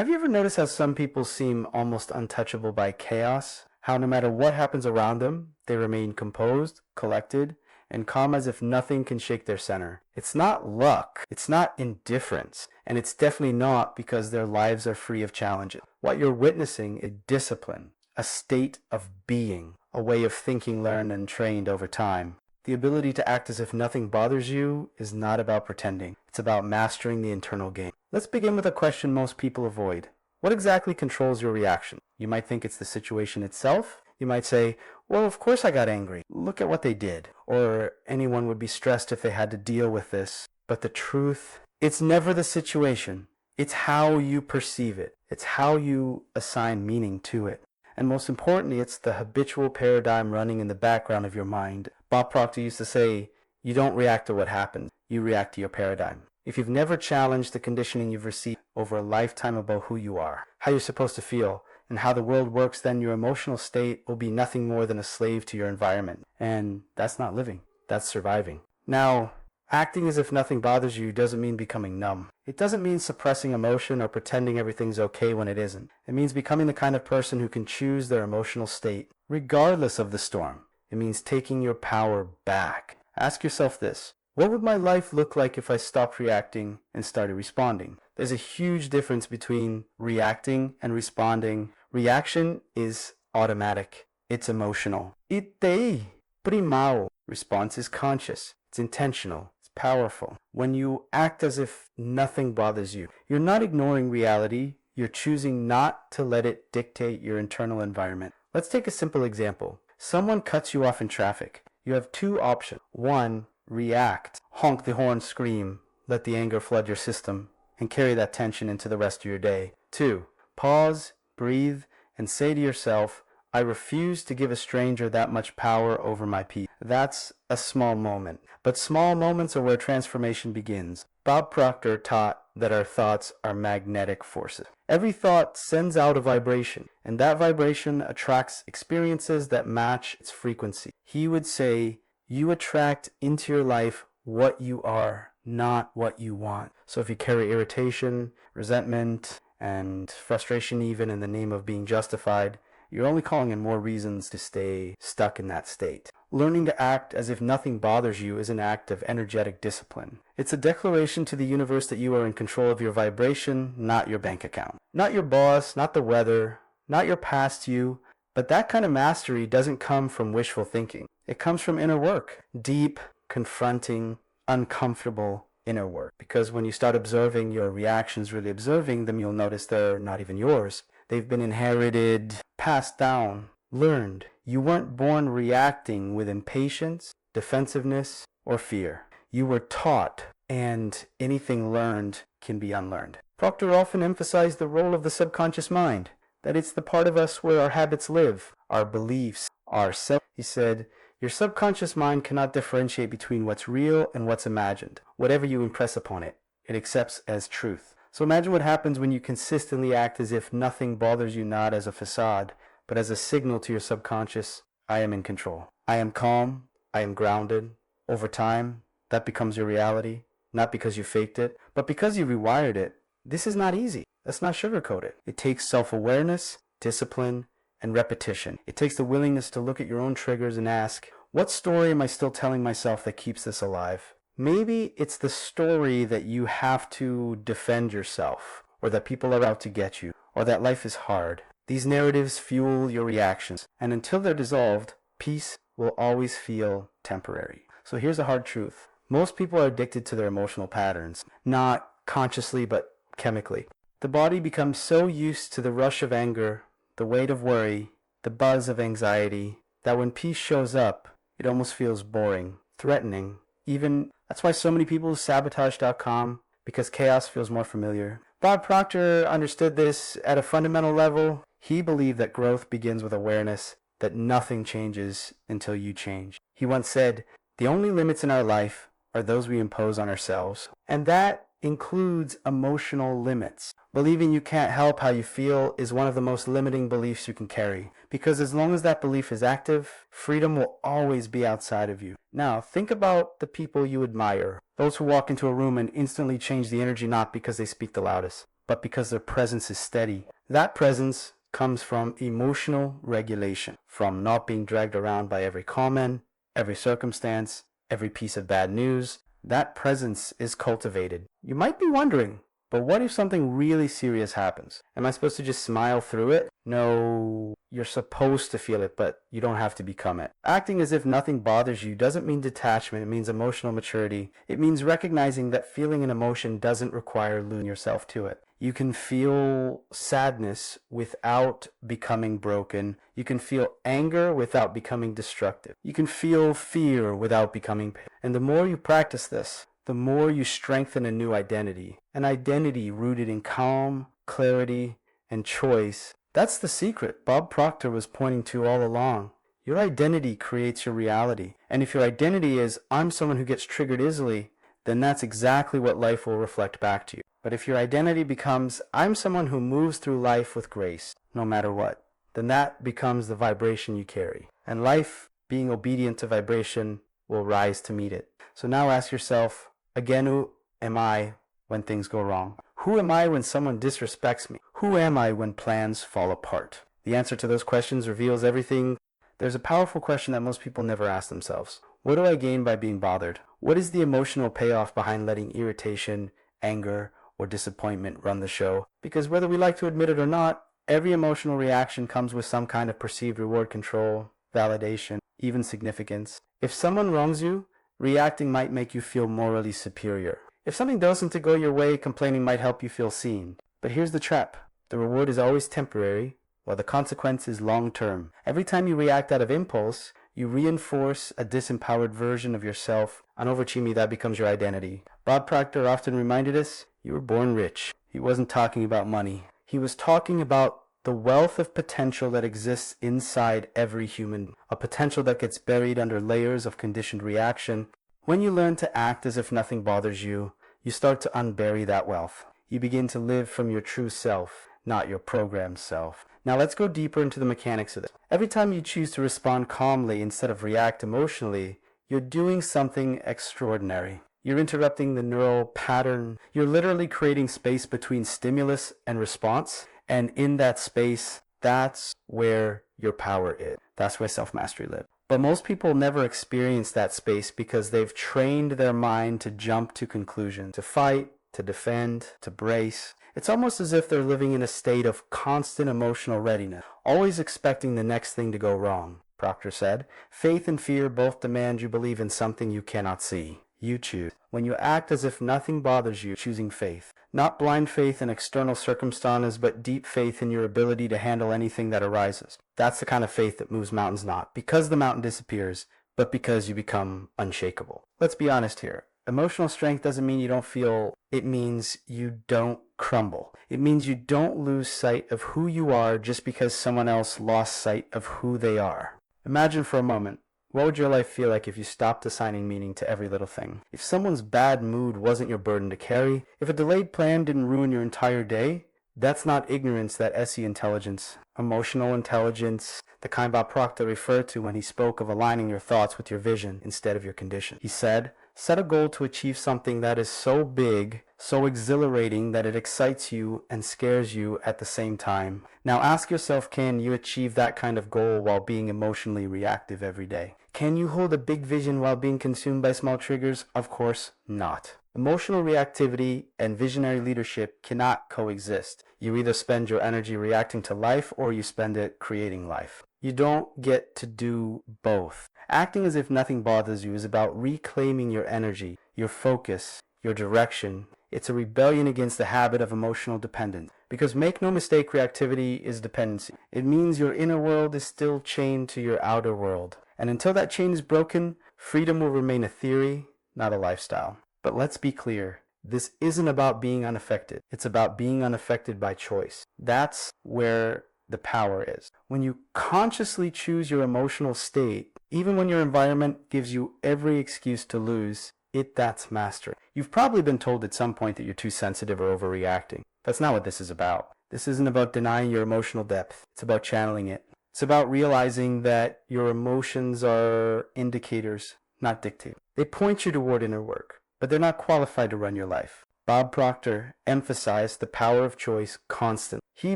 Have you ever noticed how some people seem almost untouchable by chaos? How no matter what happens around them, they remain composed, collected, and calm as if nothing can shake their center. It's not luck, it's not indifference, and it's definitely not because their lives are free of challenges. What you're witnessing is discipline, a state of being, a way of thinking learned and trained over time. The ability to act as if nothing bothers you is not about pretending. It's about mastering the internal game. Let's begin with a question most people avoid. What exactly controls your reaction? You might think it's the situation itself. You might say, well, of course I got angry. Look at what they did. Or anyone would be stressed if they had to deal with this. But the truth, it's never the situation. It's how you perceive it. It's how you assign meaning to it. And most importantly, it's the habitual paradigm running in the background of your mind. Bob Proctor used to say, you don't react to what happens, you react to your paradigm. If you've never challenged the conditioning you've received over a lifetime about who you are, how you're supposed to feel, and how the world works, then your emotional state will be nothing more than a slave to your environment. And that's not living, that's surviving. Now, acting as if nothing bothers you doesn't mean becoming numb. It doesn't mean suppressing emotion or pretending everything's okay when it isn't. It means becoming the kind of person who can choose their emotional state, regardless of the storm. It means taking your power back. Ask yourself this: what would my life look like if I stopped reacting and started responding? There's a huge difference between reacting and responding. Reaction is automatic. It's emotional. Itei, primao. Response is conscious. It's intentional. It's powerful. When you act as if nothing bothers you, you're not ignoring reality. You're choosing not to let it dictate your internal environment. Let's take a simple example. Someone cuts you off in traffic. You have two options. One, react, honk the horn, scream, let the anger flood your system, and carry that tension into the rest of your day. Two, pause, breathe, and say to yourself, I refuse to give a stranger that much power over my peace. That's a small moment. But small moments are where transformation begins. Bob Proctor taught that our thoughts are magnetic forces. Every thought sends out a vibration, and that vibration attracts experiences that match its frequency. He would say, you attract into your life what you are, not what you want. So if you carry irritation, resentment, and frustration even in the name of being justified, you're only calling in more reasons to stay stuck in that state. Learning to act as if nothing bothers you is an act of energetic discipline. It's a declaration to the universe that you are in control of your vibration, not your bank account. Not your boss, not the weather, not your past you, but that kind of mastery doesn't come from wishful thinking. It comes from inner work. Deep, confronting, uncomfortable inner work. Because when you start observing your reactions, really observing them, you'll notice they're not even yours. They've been inherited, passed down, learned. You weren't born reacting with impatience, defensiveness, or fear. You were taught, and anything learned can be unlearned. Proctor often emphasized the role of the subconscious mind, that it's the part of us where our habits live, our beliefs, our self. He said, your subconscious mind cannot differentiate between what's real and what's imagined. Whatever you impress upon it, it accepts as truth. So imagine what happens when you consistently act as if nothing bothers you, not as a facade, but as a signal to your subconscious, I am in control. I am calm. I am grounded. Over time, that becomes your reality, not because you faked it, but because you rewired it. This is not easy. Let's not sugarcoat it. It takes self-awareness, discipline, and repetition. It takes the willingness to look at your own triggers and ask, what story am I still telling myself that keeps this alive? Maybe it's the story that you have to defend yourself, or that people are out to get you, or that life is hard. These narratives fuel your reactions, and until they're dissolved, peace will always feel temporary. So here's a hard truth. Most people are addicted to their emotional patterns, not consciously but chemically. The body becomes so used to the rush of anger, the weight of worry, the buzz of anxiety, that when peace shows up, it almost feels boring, threatening. Even that's why so many people use sabotage.com, because chaos feels more familiar. Bob Proctor understood this at a fundamental level. He believed that growth begins with awareness, that nothing changes until you change. He once said, the only limits in our life are those we impose on ourselves. And that includes emotional limits. Believing you can't help how you feel is one of the most limiting beliefs you can carry. Because as long as that belief is active, freedom will always be outside of you. Now, think about the people you admire. Those who walk into a room and instantly change the energy not because they speak the loudest, but because their presence is steady. That presence comes from emotional regulation, from not being dragged around by every comment, every circumstance, every piece of bad news. That presence is cultivated. You might be wondering, but what if something really serious happens? Am I supposed to just smile through it? No, you're supposed to feel it, but you don't have to become it. Acting as if nothing bothers you doesn't mean detachment. It means emotional maturity. It means recognizing that feeling an emotion doesn't require losing yourself to it. You can feel sadness without becoming broken. You can feel anger without becoming destructive. You can feel fear without becoming pain. And the more you practice this, the more you strengthen a new identity. An identity rooted in calm, clarity, and choice. That's the secret Bob Proctor was pointing to all along. Your identity creates your reality. And if your identity is, I'm someone who gets triggered easily, then that's exactly what life will reflect back to you. But if your identity becomes, I'm someone who moves through life with grace, no matter what, then that becomes the vibration you carry. And life, being obedient to vibration, will rise to meet it. So now ask yourself, again, who am I when things go wrong? Who am I when someone disrespects me? Who am I when plans fall apart? The answer to those questions reveals everything. There's a powerful question that most people never ask themselves. What do I gain by being bothered? What is the emotional payoff behind letting irritation, anger, or disappointment run the show? Because whether we like to admit it or not, every emotional reaction comes with some kind of perceived reward control, validation, even significance. If someone wrongs you, reacting might make you feel morally superior. If something doesn't go your way, complaining might help you feel seen. But here's the trap. The reward is always temporary, while the consequence is long-term. Every time you react out of impulse, you reinforce a disempowered version of yourself. And over Chimi, that becomes your identity. Bob Proctor often reminded us, you were born rich. He wasn't talking about money. He was talking about the wealth of potential that exists inside every human. A potential that gets buried under layers of conditioned reaction. When you learn to act as if nothing bothers you, you start to unbury that wealth. You begin to live from your true self, not your programmed self. Now let's go deeper into the mechanics of this. Every time you choose to respond calmly instead of react emotionally, you're doing something extraordinary. You're interrupting the neural pattern. You're literally creating space between stimulus and response. And in that space, that's where your power is. That's where self-mastery lives. But most people never experience that space because they've trained their mind to jump to conclusions, to fight, to defend, to brace. It's almost as if they're living in a state of constant emotional readiness, always expecting the next thing to go wrong. Proctor said, faith and fear both demand you believe in something you cannot see. You choose. When you act as if nothing bothers you, choosing faith. Not blind faith in external circumstances, but deep faith in your ability to handle anything that arises. That's the kind of faith that moves mountains, not because the mountain disappears, but because you become unshakable. Let's be honest here. Emotional strength doesn't mean you don't feel. It means you don't crumble. It means you don't lose sight of who you are just because someone else lost sight of who they are. Imagine for a moment, what would your life feel like if you stopped assigning meaning to every little thing? If someone's bad mood wasn't your burden to carry, if a delayed plan didn't ruin your entire day, that's not ignorance, that SE intelligence. Emotional intelligence, the kind Bob Proctor referred to when he spoke of aligning your thoughts with your vision instead of your condition. He said, set a goal to achieve something that is so big, so exhilarating that it excites you and scares you at the same time. Now ask yourself, can you achieve that kind of goal while being emotionally reactive every day? Can you hold a big vision while being consumed by small triggers? Of course not. Emotional reactivity and visionary leadership cannot coexist. You either spend your energy reacting to life or you spend it creating life. You don't get to do both. Acting as if nothing bothers you is about reclaiming your energy, your focus, your direction. It's a rebellion against the habit of emotional dependence. Because make no mistake, reactivity is dependency. It means your inner world is still chained to your outer world. And until that chain is broken, freedom will remain a theory, not a lifestyle. But let's be clear, this isn't about being unaffected. It's about being unaffected by choice. That's where the power is. When you consciously choose your emotional state, even when your environment gives you every excuse to lose, that's mastery. You've probably been told at some point that you're too sensitive or overreacting. That's not what this is about. This isn't about denying your emotional depth. It's about channeling it. It's about realizing that your emotions are indicators, not dictators. They point you toward inner work, but they're not qualified to run your life. Bob Proctor emphasized the power of choice constantly. He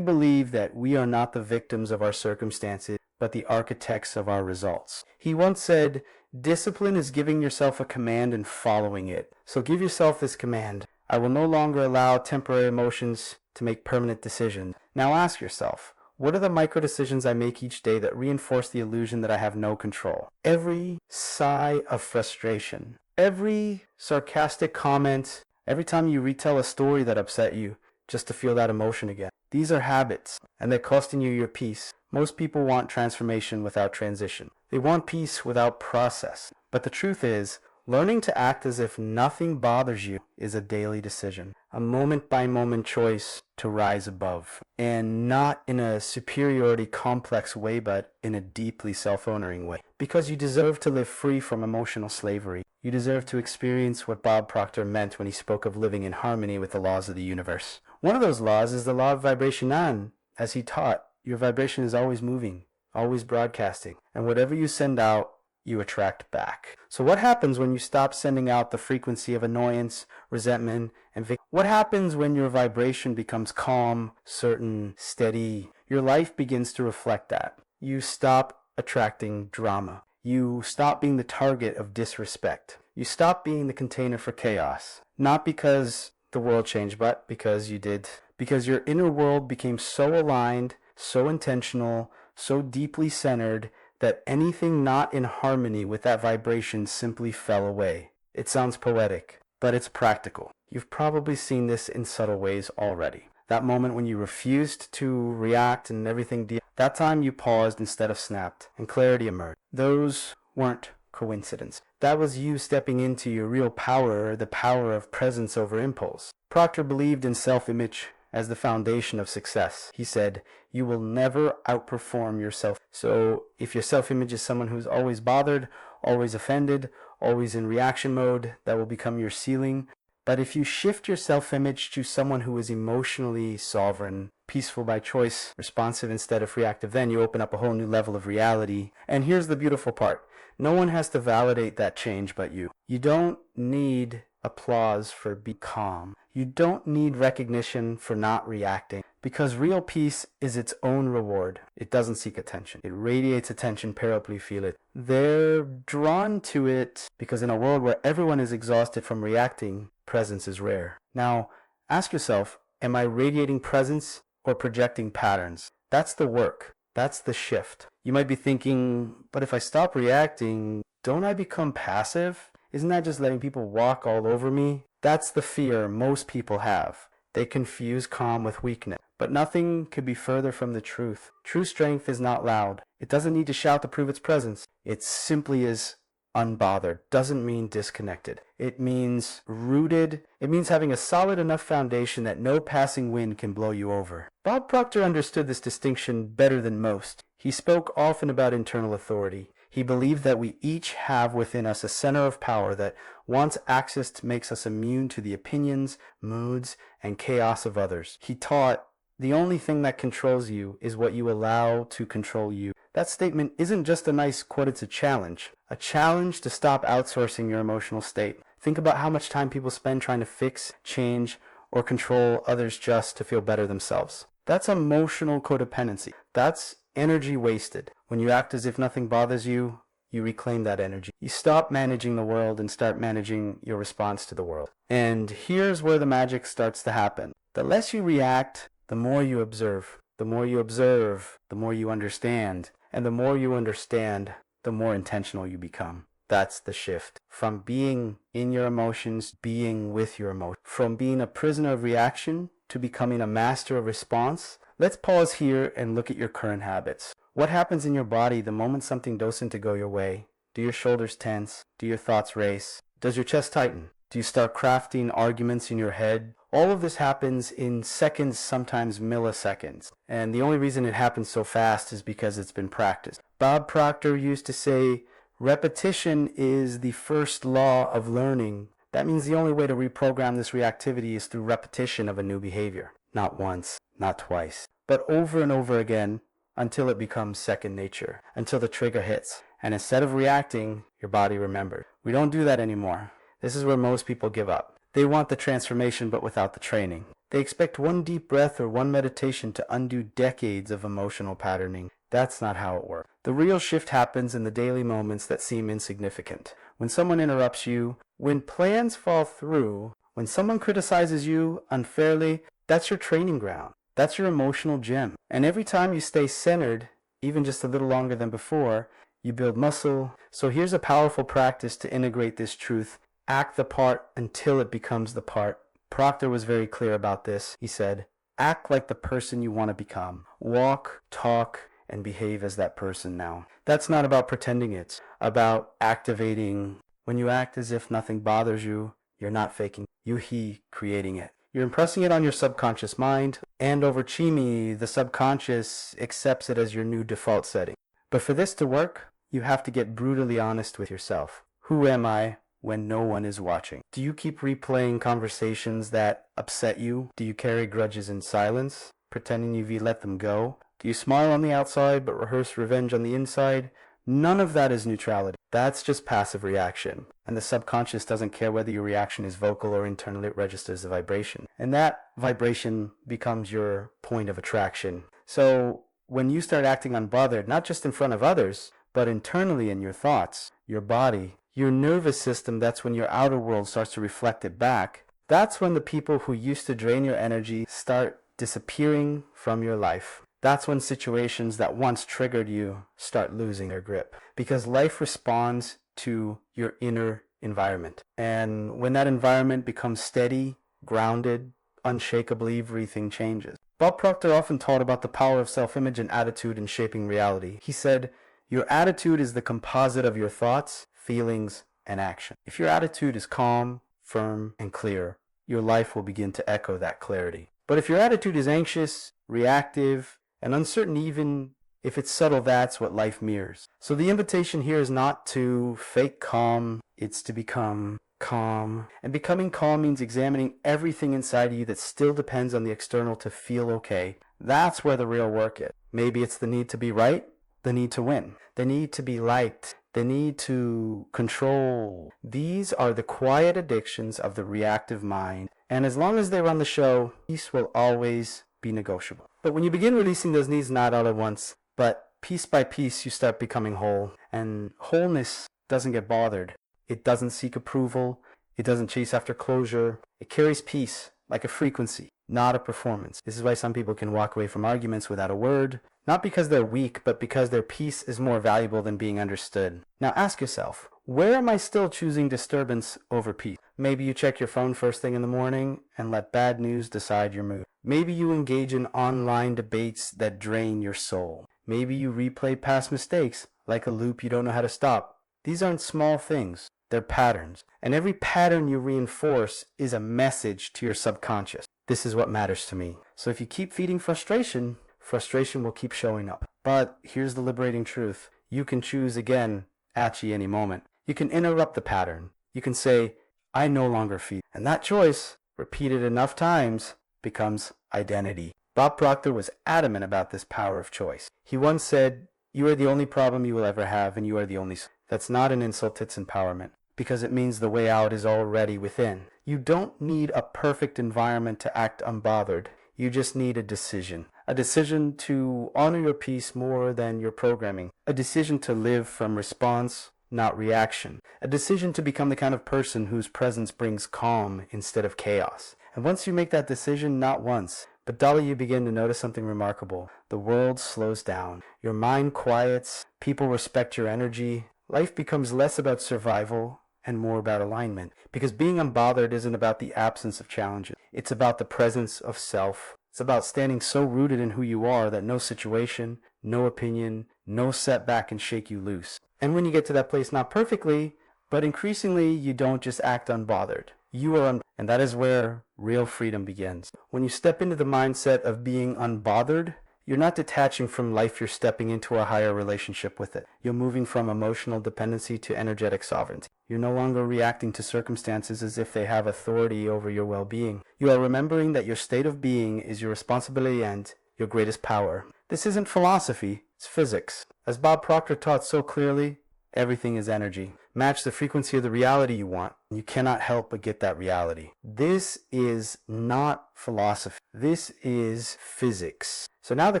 believed that we are not the victims of our circumstances, but the architects of our results. He once said, "Discipline is giving yourself a command and following it." So give yourself this command: I will no longer allow temporary emotions to make permanent decisions. Now ask yourself, what are the micro decisions I make each day that reinforce the illusion that I have no control? Every sigh of frustration, every sarcastic comment, every time you retell a story that upset you just to feel that emotion again. These are habits, and they're costing you your peace. Most people want transformation without transition. They want peace without process. But the truth is, learning to act as if nothing bothers you is a daily decision, a moment-by-moment choice to rise above, and not in a superiority complex way, but in a deeply self-honoring way. Because you deserve to live free from emotional slavery. You deserve to experience what Bob Proctor meant when he spoke of living in harmony with the laws of the universe. One of those laws is the law of vibration, and as he taught, your vibration is always moving, always broadcasting, and whatever you send out, you attract back. So what happens when you stop sending out the frequency of annoyance, resentment, and what happens when your vibration becomes calm, certain, steady? Your life begins to reflect that. You stop attracting drama. You stop being the target of disrespect. You stop being the container for chaos. Not because the world changed, but because you did. Because your inner world became so aligned, so intentional, so deeply centered, that anything not in harmony with that vibration simply fell away. It sounds poetic, but it's practical. You've probably seen this in subtle ways already. That moment when you refused to react and everything, that time you paused instead of snapped, and clarity emerged. Those weren't coincidence. That was you stepping into your real power, the power of presence over impulse. Proctor believed in self-image as the foundation of success. He said, you will never outperform yourself. So if your self-image is someone who's always bothered, always offended, always in reaction mode, that will become your ceiling. But if you shift your self-image to someone who is emotionally sovereign, peaceful by choice, responsive instead of reactive, then you open up a whole new level of reality. And here's the beautiful part. No one has to validate that change but you. You don't need applause for being calm. You don't need recognition for not reacting, because real peace is its own reward. It doesn't seek attention. It radiates attention, people feel it. They're drawn to it because in a world where everyone is exhausted from reacting, presence is rare. Now, ask yourself, am I radiating presence or projecting patterns? That's the work. That's the shift. You might be thinking, but if I stop reacting, don't I become passive? Isn't that just letting people walk all over me? That's the fear most people have. They confuse calm with weakness. But nothing could be further from the truth. True strength is not loud. It doesn't need to shout to prove its presence. It simply is unbothered. Doesn't mean disconnected. It means rooted. It means having a solid enough foundation that no passing wind can blow you over. Bob Proctor understood this distinction better than most. He spoke often about internal authority. He believed that we each have within us a center of power that, once accessed, makes us immune to the opinions, moods, and chaos of others. He taught, the only thing that controls you is what you allow to control you. That statement isn't just a nice quote, it's a challenge. A challenge to stop outsourcing your emotional state. Think about how much time people spend trying to fix, change, or control others just to feel better themselves. That's emotional codependency. That's energy wasted. When you act as if nothing bothers you, you reclaim that energy. You stop managing the world and start managing your response to the world. And here's where the magic starts to happen. The less you react, the more you observe. The more you observe, the more you understand. And the more you understand, the more intentional you become. That's the shift. From being in your emotions, being with your emotions. From being a prisoner of reaction to becoming a master of response. Let's pause here and look at your current habits. What happens in your body the moment something doesn't go your way? Do your shoulders tense? Do your thoughts race? Does your chest tighten? Do you start crafting arguments in your head? All of this happens in seconds, sometimes milliseconds. And the only reason it happens so fast is because it's been practiced. Bob Proctor used to say, repetition is the first law of learning. That means the only way to reprogram this reactivity is through repetition of a new behavior. Not once, not twice, but over and over again until it becomes second nature, until the trigger hits. And instead of reacting, your body remembers. We don't do that anymore. This is where most people give up. They want the transformation but without the training. They expect one deep breath or one meditation to undo decades of emotional patterning. That's not how it works. The real shift happens in the daily moments that seem insignificant. When someone interrupts you, when plans fall through, when someone criticizes you unfairly, that's your training ground. That's your emotional gym. And every time you stay centered, even just a little longer than before, you build muscle. So here's a powerful practice to integrate this truth. Act the part until it becomes the part. Proctor was very clear about this. He said, act like the person you want to become. Walk, talk, and behave as that person now. That's not about pretending, it's about activating. When you act as if nothing bothers you, you're not faking. He creating it. You're impressing it on your subconscious mind, and over Chimi, the subconscious accepts it as your new default setting. But for this to work, you have to get brutally honest with yourself. Who am I when no one is watching? Do you keep replaying conversations that upset you? Do you carry grudges in silence, pretending you've let them go? Do you smile on the outside but rehearse revenge on the inside? None of that is neutrality. That's just passive reaction. And the subconscious doesn't care whether your reaction is vocal or internal, it registers the vibration. And that vibration becomes your point of attraction. So when you start acting unbothered, not just in front of others, but internally in your thoughts, your body, your nervous system, that's when your outer world starts to reflect it back. That's when the people who used to drain your energy start disappearing from your life. That's when situations that once triggered you start losing their grip. Because life responds to your inner environment. And when that environment becomes steady, grounded, unshakable, everything changes. Bob Proctor often taught about the power of self-image and attitude in shaping reality. He said, your attitude is the composite of your thoughts, feelings, and action. If your attitude is calm, firm, and clear, your life will begin to echo that clarity. But if your attitude is anxious, reactive, and uncertain, even if it's subtle, that's what life mirrors. So the invitation here is not to fake calm, it's to become calm. And becoming calm means examining everything inside of you that still depends on the external to feel okay. That's where the real work is. Maybe it's the need to be right, the need to win, the need to be liked, the need to control. These are the quiet addictions of the reactive mind. And as long as they run the show, peace will always be negotiable. But when you begin releasing those needs, not all at once, but piece by piece, you start becoming whole. And wholeness doesn't get bothered. It doesn't seek approval. It doesn't chase after closure. It carries peace like a frequency, not a performance. This is why some people can walk away from arguments without a word, not because they're weak, but because their peace is more valuable than being understood. Now ask yourself, where am I still choosing disturbance over peace? Maybe you check your phone first thing in the morning and let bad news decide your mood. Maybe you engage in online debates that drain your soul. Maybe you replay past mistakes like a loop you don't know how to stop. These aren't small things. They're patterns. And every pattern you reinforce is a message to your subconscious. This is what matters to me. So if you keep feeding frustration, frustration will keep showing up. But here's the liberating truth. You can choose again at any moment. You can interrupt the pattern. You can say, I no longer feed. And that choice, repeated enough times, becomes identity. Bob Proctor was adamant about this power of choice. He once said, you are the only problem you will ever have, and you are the only... That's not an insult, it's empowerment. Because it means the way out is already within. You don't need a perfect environment to act unbothered. You just need a decision. A decision to honor your peace more than your programming. A decision to live from response, not reaction. A decision to become the kind of person whose presence brings calm instead of chaos. And once you make that decision, not once, but dolly, you begin to notice something remarkable. The world slows down. Your mind quiets. People respect your energy. Life becomes less about survival and more about alignment. Because being unbothered isn't about the absence of challenges. It's about the presence of self. It's about standing so rooted in who you are that no situation, no opinion, no setback can shake you loose. And when you get to that place, not perfectly, but increasingly, you don't just act unbothered. You are and that is where real freedom begins. When you step into the mindset of being unbothered, you're not detaching from life, you're stepping into a higher relationship with it. You're moving from emotional dependency to energetic sovereignty. You're no longer reacting to circumstances as if they have authority over your well-being. You are remembering that your state of being is your responsibility and your greatest power. This isn't philosophy, it's physics. As Bob Proctor taught so clearly, everything is energy. match the frequency of the reality you want. You cannot help but get that reality. This is not philosophy. This is physics. So now the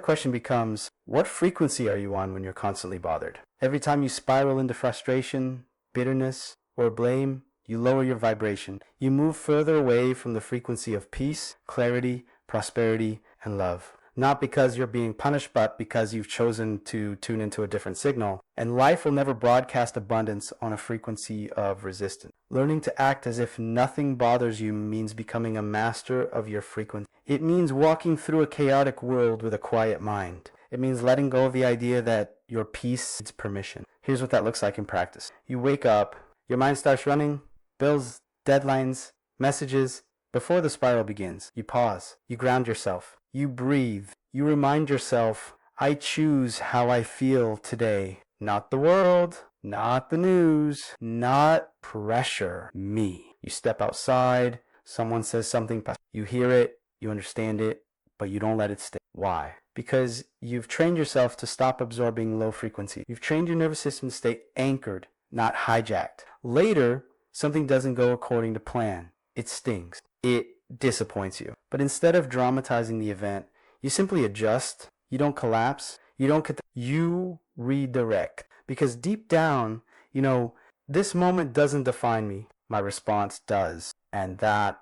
question becomes, what frequency are you on when you're constantly bothered? Every time you spiral into frustration, bitterness, or blame, you lower your vibration. You move further away from the frequency of peace, clarity, prosperity, and love. Not because you're being punished, but because you've chosen to tune into a different signal. And life will never broadcast abundance on a frequency of resistance. Learning to act as if nothing bothers you means becoming a master of your frequency. It means walking through a chaotic world with a quiet mind. It means letting go of the idea that your peace needs permission. Here's what that looks like in practice. You wake up, your mind starts running, bills, deadlines, messages. Before the spiral begins, you pause, you ground yourself, you breathe, you remind yourself, I choose how I feel today. Not the world, not the news, not pressure, me. You step outside, someone says something, you hear it, you understand it, but you don't let it stay. Why? Because you've trained yourself to stop absorbing low frequency. You've trained your nervous system to stay anchored, not hijacked. Later, something doesn't go according to plan. It stings. It disappoints you. But instead of dramatizing the event, you simply adjust. You don't collapse. You redirect. Because deep down, this moment doesn't define me. My response does. And that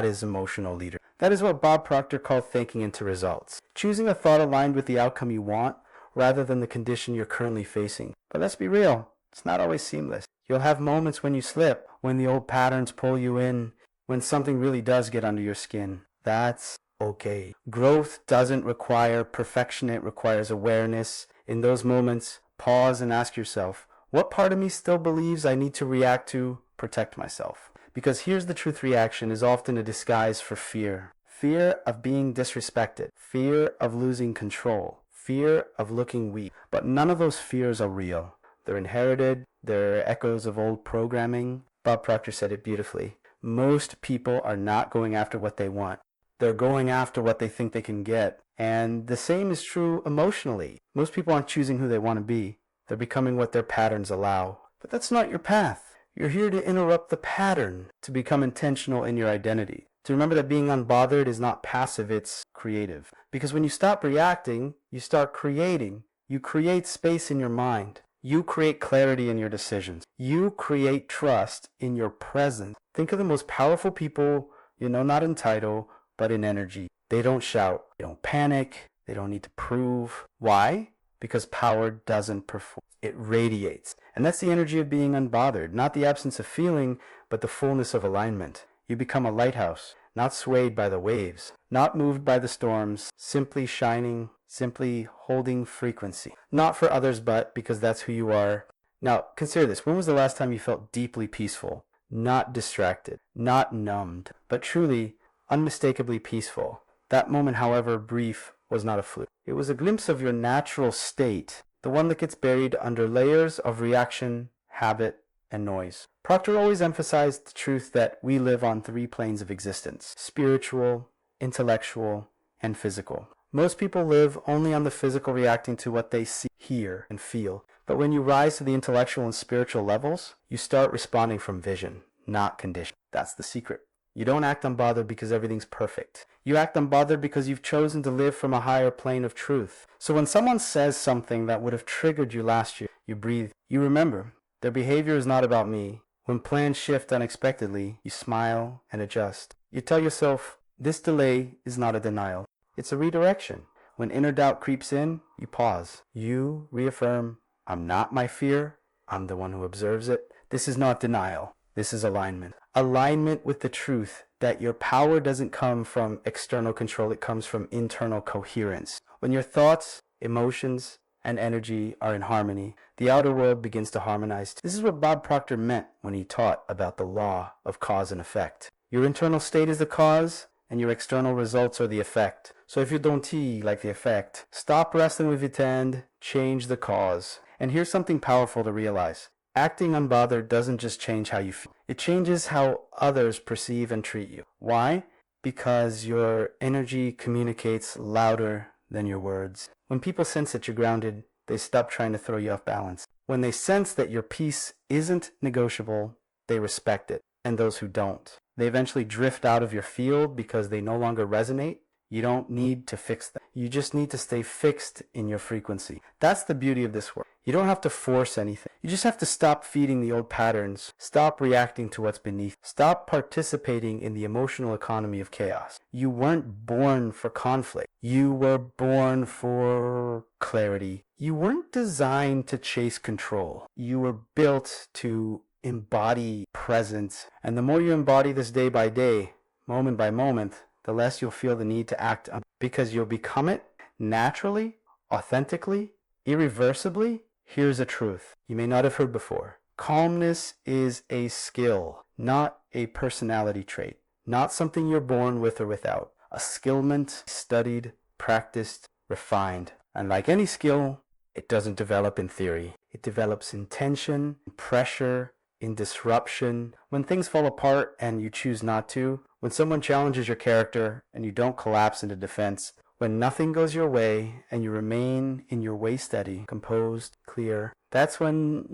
is emotional leadership. That is what Bob Proctor called thinking into results. Choosing a thought aligned with the outcome you want rather than the condition you're currently facing. But let's be real. It's not always seamless. You'll have moments when you slip, when the old patterns pull you in, when something really does get under your skin. That's okay. Growth doesn't require perfection. It requires awareness. In those moments, pause and ask yourself, what part of me still believes I need to react to protect myself? Because here's the truth, reaction is often a disguise for fear. Fear of being disrespected. Fear of losing control. Fear of looking weak. But none of those fears are real. They're inherited. They're echoes of old programming. Bob Proctor said it beautifully. Most people are not going after what they want. They're going after what they think they can get. And the same is true emotionally. Most people aren't choosing who they want to be. They're becoming what their patterns allow. But that's not your path. You're here to interrupt the pattern, to become intentional in your identity. To remember that being unbothered is not passive, it's creative. Because when you stop reacting, you start creating. You create space in your mind. You create clarity in your decisions. You create trust in your presence. Think of the most powerful people, not in title, but in energy. They don't shout. They don't panic. They don't need to prove. Why? Because power doesn't perform. It radiates. And that's the energy of being unbothered. Not the absence of feeling, but the fullness of alignment. You become a lighthouse, not swayed by the waves, not moved by the storms, simply shining, simply holding frequency. Not for others, but because that's who you are. Now, consider this. When was the last time you felt deeply peaceful? Not distracted, not numbed, but truly, unmistakably peaceful. That moment, however brief, was not a fluke. It was a glimpse of your natural state, the one that gets buried under layers of reaction, habit, and noise. Proctor always emphasized the truth that we live on 3 planes of existence: spiritual, intellectual, and physical. Most people live only on the physical, reacting to what they see, hear, and feel. But when you rise to the intellectual and spiritual levels, you start responding from vision, not condition. That's the secret. You don't act unbothered because everything's perfect. You act unbothered because you've chosen to live from a higher plane of truth. So when someone says something that would have triggered you last year, you breathe. You remember, their behavior is not about me. When plans shift unexpectedly, you smile and adjust. You tell yourself, this delay is not a denial. It's a redirection. When inner doubt creeps in, you pause. You reaffirm, I'm not my fear. I'm the one who observes it. This is not denial. This is alignment. Alignment with the truth that your power doesn't come from external control. It comes from internal coherence. When your thoughts, emotions, and energy are in harmony, the outer world begins to harmonize. This is what Bob Proctor meant when he taught about the law of cause and effect. Your internal state is the cause, and your external results are the effect. So if you don't like the effect, stop wrestling with it and change the cause. And here's something powerful to realize. Acting unbothered doesn't just change how you feel. It changes how others perceive and treat you. Why? Because your energy communicates louder than your words. When people sense that you're grounded, they stop trying to throw you off balance. When they sense that your peace isn't negotiable, they respect it. And those who don't, they eventually drift out of your field because they no longer resonate. You don't need to fix them. You just need to stay fixed in your frequency. That's the beauty of this work. You don't have to force anything. You just have to stop feeding the old patterns. Stop reacting to what's beneath. Stop participating in the emotional economy of chaos. You weren't born for conflict. You were born for clarity. You weren't designed to chase control. You were built to embody presence. And the more you embody this day by day, moment by moment, the less you'll feel the need to act because you'll become it naturally, authentically, irreversibly. Here's a truth you may not have heard before. Calmness is a skill, not a personality trait, not something you're born with or without. A skillment, studied, practiced, refined. And like any skill, it doesn't develop in theory. It develops in tension, in pressure, in disruption. When things fall apart and you choose not to, when someone challenges your character and you don't collapse into defense, when nothing goes your way and you remain in your way steady, composed, clear, that's when,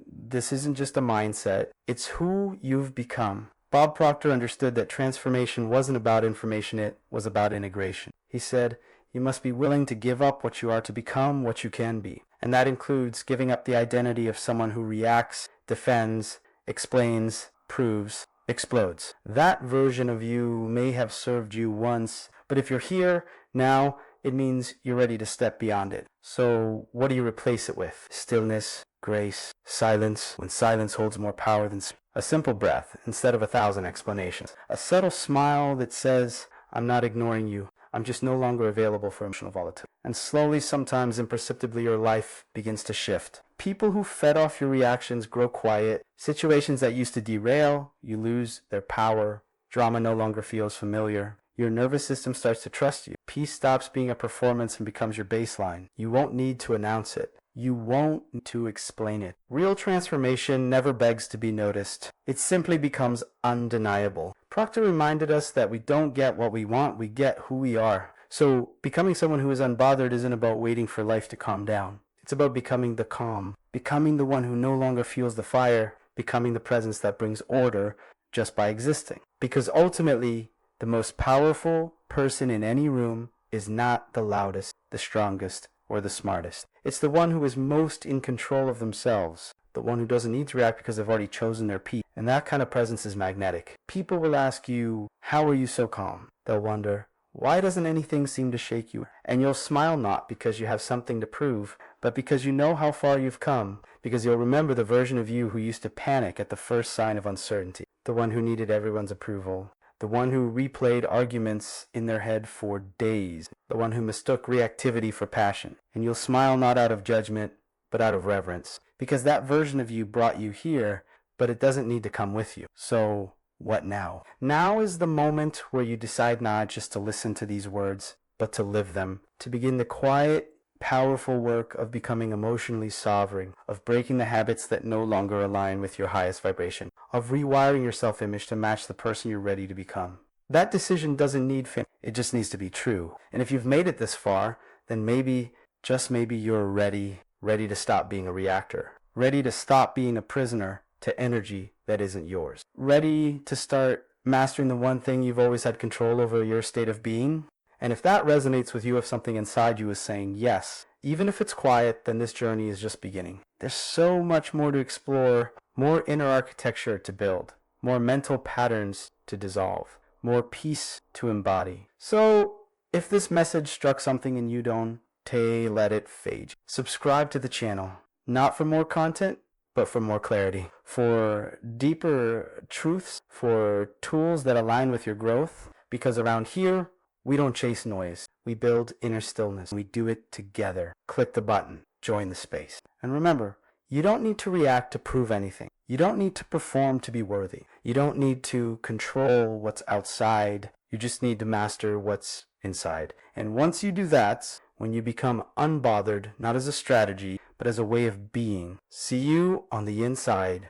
this isn't just a mindset, it's who you've become. Bob Proctor understood that transformation wasn't about information, it was about integration. He said, you must be willing to give up what you are to become what you can be. And that includes giving up the identity of someone who reacts, defends, explains, proves, explodes. That version of you may have served you once, but if you're here now, it means you're ready to step beyond it. So what do you replace it with? Stillness, grace, silence, when silence holds more power than a simple breath instead of 1,000 explanations. A subtle smile that says, I'm not ignoring you. I'm just no longer available for emotional volatility. And slowly, sometimes imperceptibly, your life begins to shift. People who fed off your reactions grow quiet. Situations that used to derail, you lose their power. Drama no longer feels familiar. Your nervous system starts to trust you. Peace stops being a performance and becomes your baseline. You won't need to announce it. You won't need to explain it. Real transformation never begs to be noticed. It simply becomes undeniable. Proctor reminded us that we don't get what we want, we get who we are. So becoming someone who is unbothered isn't about waiting for life to calm down. It's about becoming the calm, becoming the one who no longer feels the fire, becoming the presence that brings order just by existing. Because ultimately, the most powerful person in any room is not the loudest, the strongest, or the smartest. It's the one who is most in control of themselves, the one who doesn't need to react because they've already chosen their peace. And that kind of presence is magnetic. People will ask you, how are you so calm? They'll wonder, why doesn't anything seem to shake you? And you'll smile not because you have something to prove, but because you know how far you've come, because you'll remember the version of you who used to panic at the first sign of uncertainty, the one who needed everyone's approval, the one who replayed arguments in their head for days, the one who mistook reactivity for passion. And you'll smile not out of judgment, but out of reverence, because that version of you brought you here, but it doesn't need to come with you. So what now? Now is the moment where you decide not just to listen to these words, but to live them, to begin the quiet, powerful work of becoming emotionally sovereign, of breaking the habits that no longer align with your highest vibration, of rewiring your self-image to match the person you're ready to become. That decision doesn't need fame. It just needs to be true. And if you've made it this far, then maybe, just maybe, you're ready to stop being a reactor, ready to stop being a prisoner to energy that isn't yours, ready to start mastering the one thing you've always had control over, your state of being. And if that resonates with you, if something inside you is saying yes, even if it's quiet, then this journey is just beginning. There's so much more to explore, more inner architecture to build, more mental patterns to dissolve, more peace to embody. So if this message struck something in you, don't let it fade. Subscribe to the channel, not for more content, but for more clarity, for deeper truths, for tools that align with your growth, because around here, we don't chase noise. We build inner stillness. We do it together. Click the button. Join the space. And remember, you don't need to react to prove anything. You don't need to perform to be worthy. You don't need to control what's outside. You just need to master what's inside. And once you do that, when you become unbothered, not as a strategy, but as a way of being, see you on the inside.